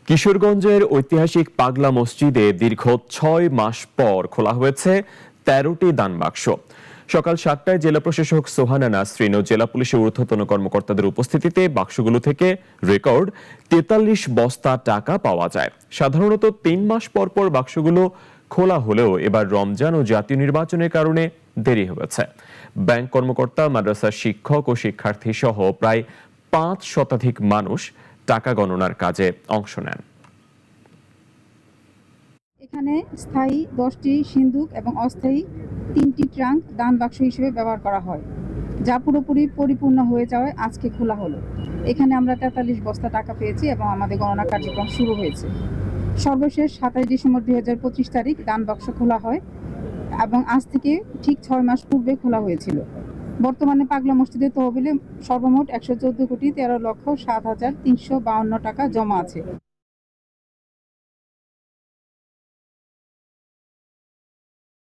কিশোরগঞ্জের ঐতিহাসিক পাগলা মসজিদে দীর্ঘ ৬ মাস পর খোলা হয়েছে ১৩টি দান বাক্স। সকাল ৭টায় জেলা প্রশাসক সোহানা নাসরিন ও জেলা পুলিশের ঊর্ধ্বতন কর্মকর্তাদের উপস্থিতিতে বাক্সগুলো থেকে রেকর্ড ৪৩ বস্তা টাকা পাওয়া যায়। সাধারণত ৩ মাস পর পর বাক্সগুলো খোলা হলেও এবার রমজান ও জাতীয় নির্বাচনের কারণে দেরি হয়েছে। ব্যাংক কর্মকর্তা, মাদ্রাসার শিক্ষক ও শিক্ষার্থী সহ প্রায় ৫ শতাধিক মানুষ টাকা গণনার কাজে অংশ নেন। এখানে স্থায়ী 10টি সিন্দুক এবং অস্থায়ী 3টি ট্রাঙ্ক দান বাক্স হিসেবে ব্যবহার করা হয়, যা পুরোপুরি পরিপূর্ণ হয়ে যাওয়ায় আজকে খোলা হলো। এখানে আমরা 43 বস্তা টাকা পেয়েছি এবং আমাদের গণনা কার্যক্রম শুরু হয়েছে। সর্বশেষ 27 ডিসেম্বর 2025 তারিখ দান বাক্স খোলা হয় এবং আজ থেকে ঠিক 6 মাস পূর্বে খোলা হয়েছিল। বর্তমানে পাগলা মসজিদের তহবিলে সর্বমোট 114,13,07,352 টাকা জমা আছে।